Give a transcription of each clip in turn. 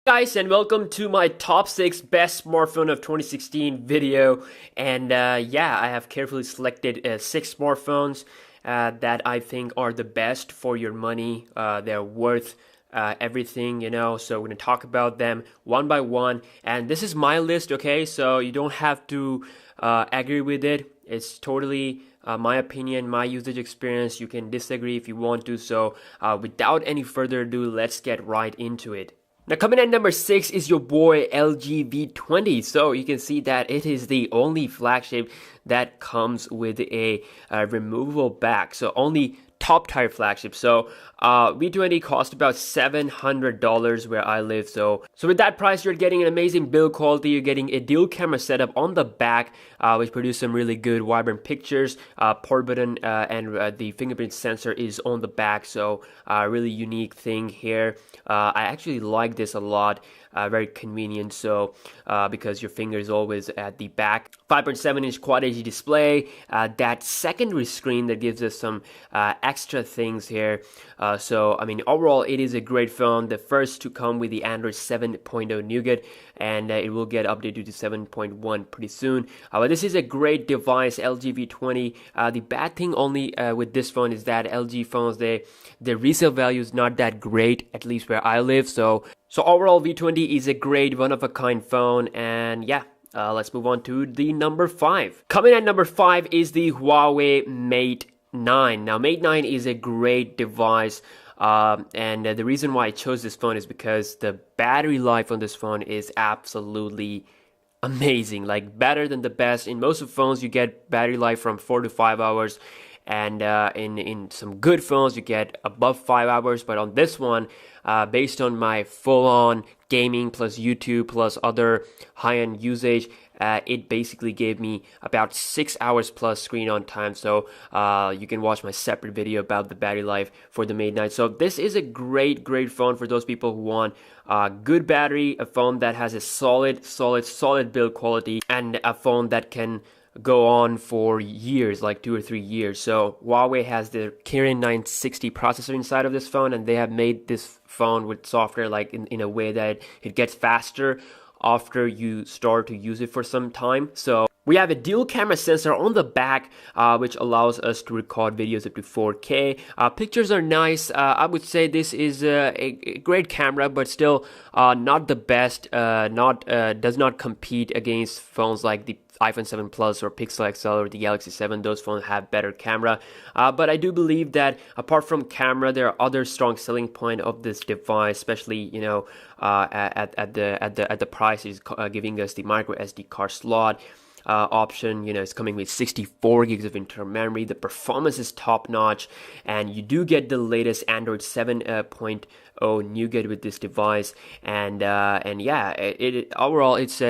Guys, and welcome to my top 6 best smartphone of 2016 video. And yeah, I have carefully selected 6 smartphones that I think are the best for your money. They're worth everything, so we're gonna talk about them one by one. And this is my list, okay? So you don't have to agree with it. It's totally my opinion, my usage experience. You can disagree if you want to. So without any further ado, let's get right into it. Now, coming at number 6 is your boy LG V20. So you can see that it is the only flagship that comes with a removable back. So only top tier flagship. So V20 cost about $700 where I live. So with that price, you're getting an amazing build quality. You're getting a dual camera setup on the back, which produce some really good vibrant pictures. Power button and the fingerprint sensor is on the back. So really unique thing here. I actually like this a lot. Very convenient. So because your finger is always at the back. 5.7-inch Quad HD display. That secondary screen that gives us some extra things here. So I mean, overall, it is a great phone. The first to come with the Android 7.0 Nougat, and it will get updated to 7.1 pretty soon. But this is a great device, LG V20. The bad thing only with this phone is that LG phones, their resale value is not that great, at least where I live. So overall, V20 is a great one-of-a-kind phone, and yeah. Let's move on to the number 5. Coming at number 5 is the Huawei Mate 9. Now, Mate 9 is a great device, and the reason why I chose this phone is because the battery life on this phone is absolutely amazing, like better than the best. In most of phones, you get battery life from 4 to 5 hours, and in some good phones, you get above 5 hours. But on this one, based on my full-on gaming plus YouTube plus other high-end usage, it basically gave me about 6 hours plus screen on time. So you can watch my separate video about the battery life for the Mate 9. So this is a great phone for those people who want good battery, a phone that has a solid build quality, and a phone that can go on for years, like 2 or 3 years. So Huawei has the Kirin 960 processor inside of this phone, and they have made this phone with software like in a way that it gets faster after you start to use it for some time. So we have a dual camera sensor on the back, which allows us to record videos up to 4K. Pictures are nice. I would say this is a great camera, but still not the best. Does not compete against phones like the iPhone 7 Plus or Pixel XL or the Galaxy 7. Those phones have better camera, but I do believe that apart from camera, there are other strong selling point of this device, especially at the price is giving us the micro SD card slot option. It's coming with 64 gigs of internal memory. The performance is top notch, and you do get the latest Android 7.0 Nougat with this device. And yeah, it overall it's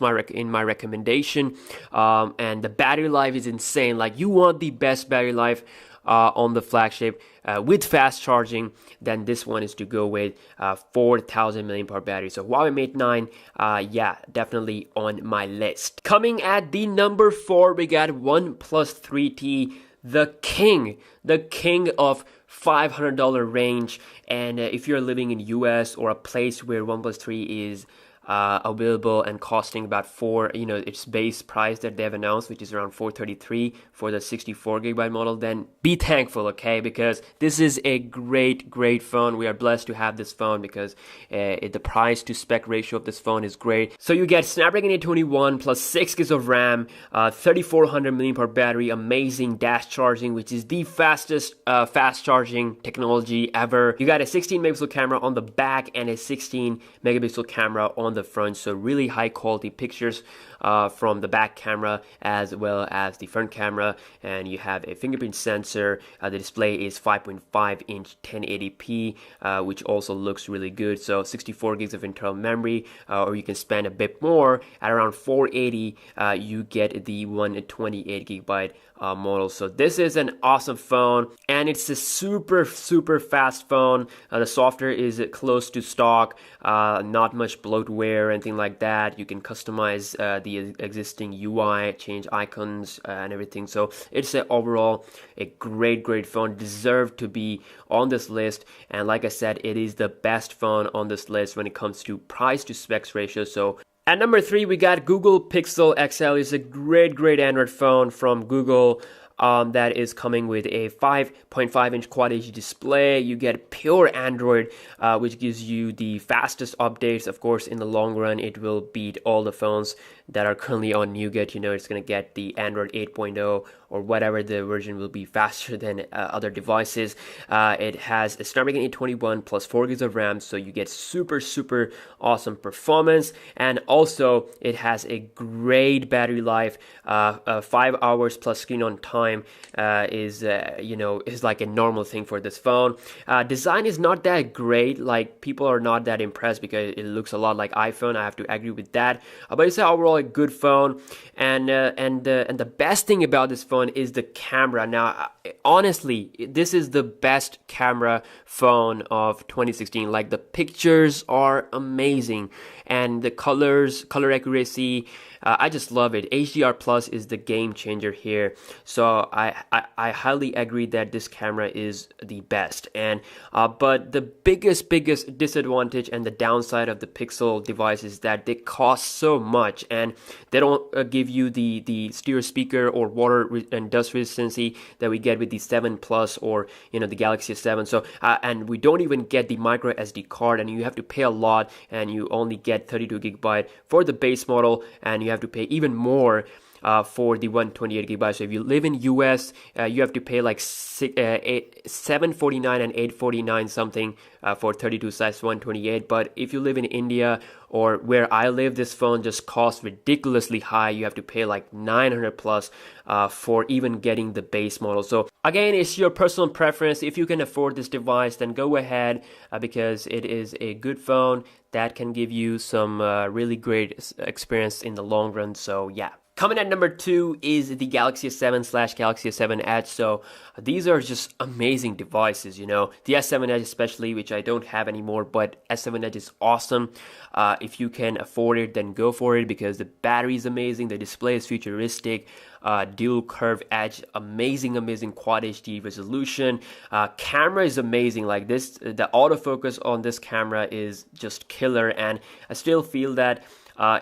my recommendation. And the battery life is insane. Like, you want the best battery life on the flagship with fast charging, then this one is to go with 4,000 mAh battery. So Huawei Mate 9, yeah, definitely on my list. Coming at the number 4, we got OnePlus 3T, the king of $500 range. And if you're living in US or a place where OnePlus 3 is available and costing about its base price that they've announced, which is around $433 for the 64GB model, then be thankful, okay? Because this is a great phone. We are blessed to have this phone because the price to spec ratio of this phone is great. So you get Snapdragon 821 plus 6 gigs of RAM, 3400 mAh battery, amazing dash charging, which is the fastest fast charging technology ever. You got a 16 megapixel camera on the back and a 16 megapixel camera on the front, so really high quality pictures from the back camera as well as the front camera. And you have a fingerprint sensor. The display is 5.5-inch 1080p, which also looks really good. So 64 gigs of internal memory, or you can spend a bit more at around $480. You get the 128GB model. So this is an awesome phone, and it's a super fast phone. The software is close to stock, not much bloatware or anything like that. You can customize the existing UI, change icons and everything. So it's overall a great phone, deserved to be on this list. And like I said, it is the best phone on this list when it comes to price to specs ratio. So at number 3, we got Google Pixel XL. It's a great Android phone from Google. That is coming with a 5.5-inch Quad HD display. You get pure Android, which gives you the fastest updates. Of course, in the long run, it will beat all the phones that are currently on Nougat. You know, it's going to get the Android 8.0 or whatever the version will be faster than other devices. It has a Snapdragon 821 plus 4 gigs of RAM, so you get super awesome performance. And also, it has a great battery life. 5 hours plus screen on time is like a normal thing for this phone. Design is not that great. Like, people are not that impressed because it looks a lot like iPhone. I have to agree with that. But it's overall a good phone. And the best thing about this phone is the camera. Now, honestly, this is the best camera phone of 2016. Like, the pictures are amazing, and the color accuracy, I just love it. HDR Plus is the game changer here. So I highly agree that this camera is the best. And but the biggest disadvantage and the downside of the Pixel device is that they cost so much, and they don't give you the stereo speaker or water and dust resistancy that we get with the 7 Plus or the Galaxy S7. So and we don't even get the micro SD card, and you have to pay a lot, and you only get 32 gigabyte for the base model, and you have to pay even more for the 128 gigabytes. So if you live in US, you have to pay like $749 and $849 something for 32 size 128. But if you live in India or where I live, this phone just costs ridiculously high. You have to pay like 900 plus for even getting the base model. So again, it's your personal preference. If you can afford this device, then go ahead because it is a good phone that can give you some really great experience in the long run. So yeah. Coming at number 2 is the Galaxy S7/Galaxy S7 Edge. So these are just amazing devices, the S7 Edge especially, which I don't have anymore, but S7 Edge is awesome. If you can afford it, then go for it because the battery is amazing, the display is futuristic, dual curve edge, amazing Quad HD resolution. Camera is amazing. Like this, the autofocus on this camera is just killer, and I still feel that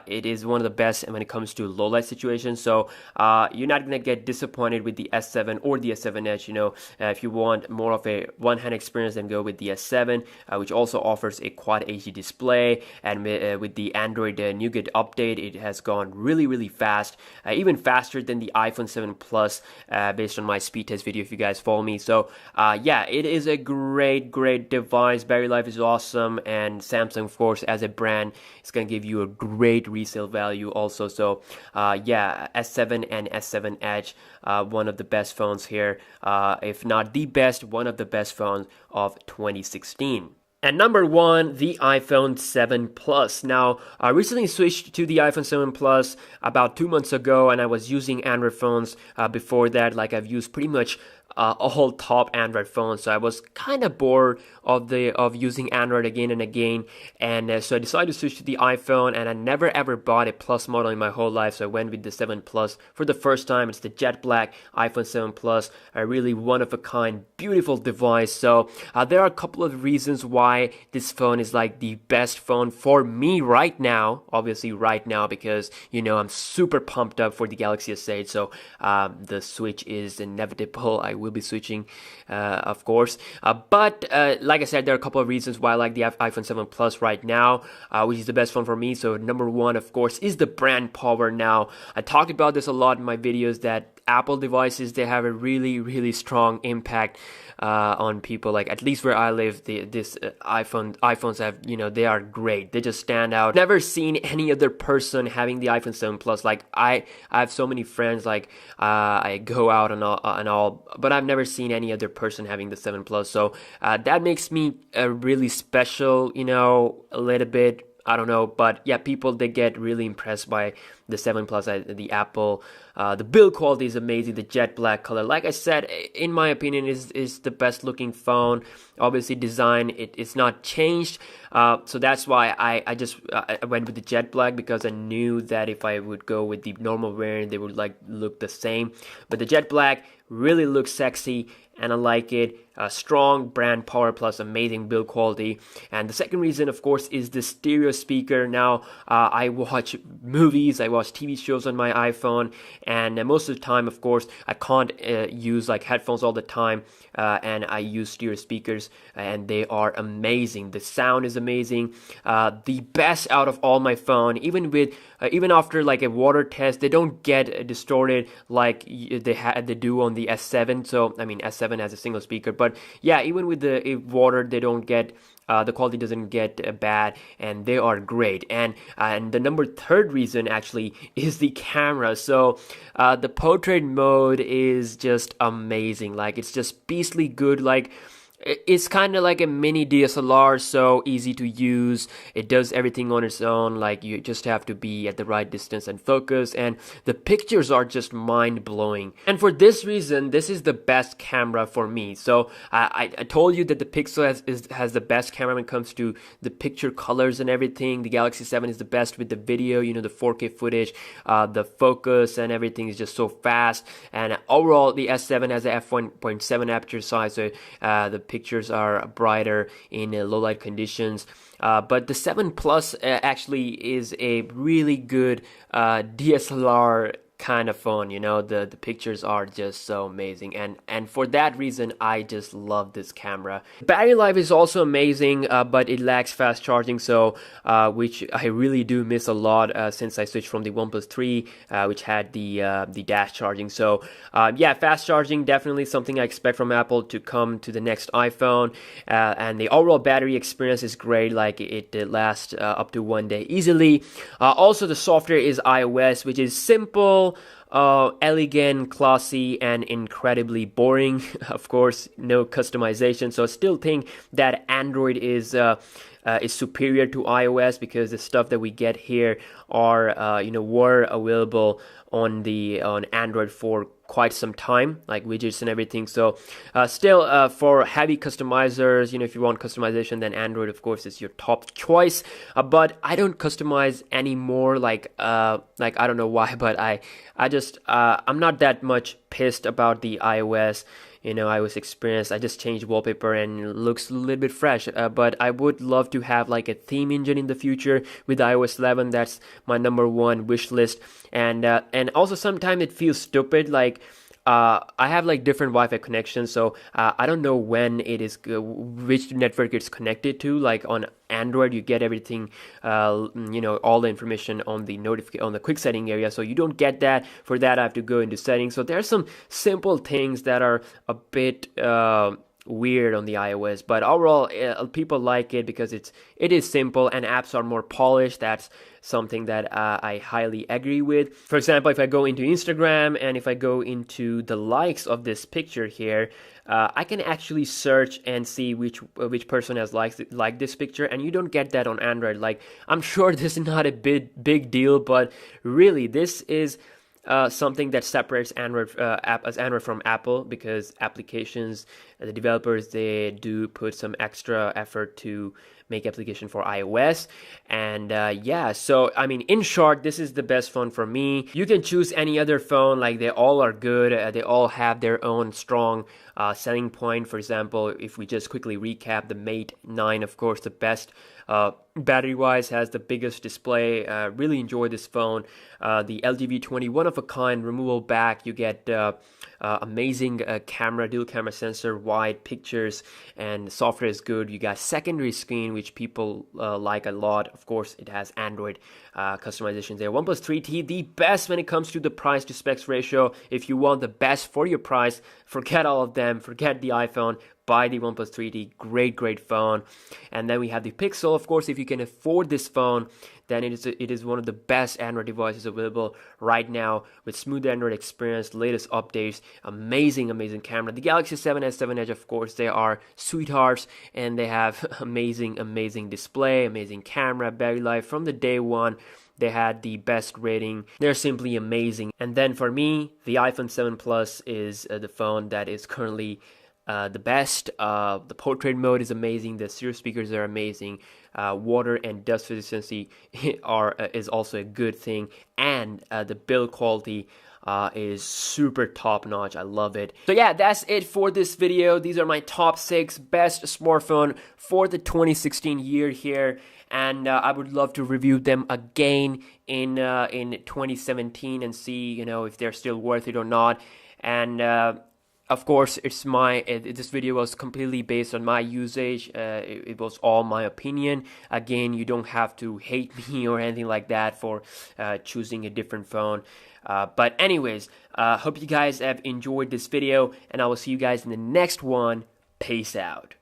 it is one of the best when it comes to low light situations. So you're not gonna get disappointed with the S7 or the S7 Edge. If you want more of a one-hand experience, then go with the S7, which also offers a Quad HD display, and with the Android Nougat update, it has gone really fast, even faster than the iPhone 7 Plus, based on my speed test video if you guys follow me. So yeah, it is a great device. Battery life is awesome, and Samsung, of course, as a brand, is gonna give you a great resale value also. So yeah, S7 and S7 Edge, one of the best phones here, if not the best, one of the best phones of 2016. And number 1, the iPhone 7 Plus. Now, I recently switched to the iPhone 7 Plus about 2 months ago, and I was using Android phones before that. Like, I've used pretty much all top Android phones, so I was kind of bored of using Android again and again, and so I decided to switch to the iPhone. And I never ever bought a Plus model in my whole life, so I went with the 7 Plus for the first time. It's the jet black iPhone 7 Plus, a really one of a kind, beautiful device. So there are a couple of reasons why this phone is like the best phone for me right now. Obviously right now, because I'm super pumped up for the Galaxy S8, so the switch is inevitable. I will be switching, of course, but like I said, there are a couple of reasons why I like the iPhone 7 Plus right now, which is the best phone for me. So number 1, of course, is the brand power. Now, I talked about this a lot in my videos, that Apple devices, they have a really strong impact on people. Like, at least where I live, iPhones have, they are great. They just stand out. Never seen any other person having the iPhone 7 Plus. Like, I have so many friends, like I go out and all, but I've never seen any other person having the 7 Plus. So that makes me really special, a little bit. I don't know, but yeah, people they get really impressed by the 7 Plus, the Apple. The build quality is amazing. The jet black color, like I said, in my opinion, is the best looking phone. Obviously, design it's not changed, so that's why I went with the jet black, because I knew that if I would go with the normal variant, they would like look the same. But the jet black really looks sexy, and I like it. Strong brand power plus amazing build quality. And the second reason, of course, is the stereo speaker. Now, I watch movies, I watch TV shows on my iPhone, and most of the time, of course, I can't use like headphones all the time, and I use stereo speakers, and they are amazing. The sound is amazing. The best out of all my phone, even after like a water test, they don't get distorted like they do on the S7. So I mean, S7 has a single speaker, but yeah, even with the water, they don't get the quality doesn't get bad, and they are great. And the third reason actually is the camera. So the portrait mode is just amazing. Like, it's just beastly good. Like, it's kind of like a mini DSLR, so easy to use. It does everything on its own. Like, you just have to be at the right distance and focus, and the pictures are just mind-blowing. And for this reason, this is the best camera for me. So I told you that the Pixel has the best camera when it comes to the picture colors and everything. The Galaxy 7 is the best with the video, the 4K footage, the focus and everything is just so fast. And overall, the S7 has a f1.7 aperture size, so the pictures are brighter in low light conditions. But the 7 Plus actually is a really good DSLR kind of phone. The pictures are just so amazing, and for that reason I just love this camera. Battery life is also amazing, but it lacks fast charging, so which I really do miss a lot since I switched from the OnePlus 3, which had the dash charging. So yeah, fast charging definitely something I expect from Apple to come to the next iPhone, and the overall battery experience is great. Like, it lasts up to 1 day easily. Also, the software is iOS, which is simple, elegant, classy, and incredibly boring. Of course, no customization. So I still think that Android is superior to iOS, because the stuff that we get here were available on Android for quite some time, like widgets and everything. So still, for heavy customizers, if you want customization, then Android, of course, is your top choice. But I don't customize anymore. Like I don't know why, but I'm not that much pissed about the iOS experience. I just changed wallpaper and it looks a little bit fresh, but I would love to have like a theme engine in the future with iOS 11. That's my number one wish list. And also sometimes it feels stupid, like I have like different Wi-Fi connections, so I don't know when which network it's connected to. Like on Android, you get everything, all the information on the quick setting area. So you don't get that. For that, I have to go into settings. So there are some simple things that are a bit weird on the iOS, but overall people like it because it is simple and apps are more polished. That's something that I highly agree with. For example, if I go into Instagram and if I go into the likes of this picture here, I can actually search and see which person has liked this picture, and you don't get that on Android. Like, I'm sure this is not a big deal, but really this is something that separates Android from Apple, because applications, the developers, they do put some extra effort to make application for iOS. And yeah, so I mean, in short, this is the best phone for me. You can choose any other phone, like they all are good. They all have their own strong selling point. For example, if we just quickly recap, the Mate 9, of course, the best battery wise, has the biggest display. Really enjoy this phone. The LTV20, one of a kind, removable back. You get amazing camera, dual camera sensor, wide pictures, and the software is good. You got secondary screen, which people like a lot. Of course, it has Android customization there. OnePlus 3T, the best when it comes to the price to specs ratio. If you want the best for your price, forget all of them, forget the iPhone, buy the OnePlus 3T. Great phone. And then we have the Pixel. Of course, if you can afford this phone, then it is one of the best Android devices available right now, with smooth Android experience, latest updates, amazing camera. The Galaxy 7 S7 Edge, of course, they are sweethearts, and they have amazing display, amazing camera, battery life from the day one. They had the best rating. They're simply amazing. And then for me, the iPhone 7 Plus is the phone that is currently the best. The portrait mode is amazing. The stereo speakers are amazing. Water and dust resistance is also a good thing. And the build quality is super top notch. I love it. So yeah, that's it for this video. These are my top 6 best smartphone for the 2016 year here. And I would love to review them again in 2017 and see, you know, if they're still worth it or not. And of course, this video was completely based on my usage. It was all my opinion. Again, you don't have to hate me or anything like that for choosing a different phone. But anyways, hope you guys have enjoyed this video, and I will see you guys in the next one. Peace out.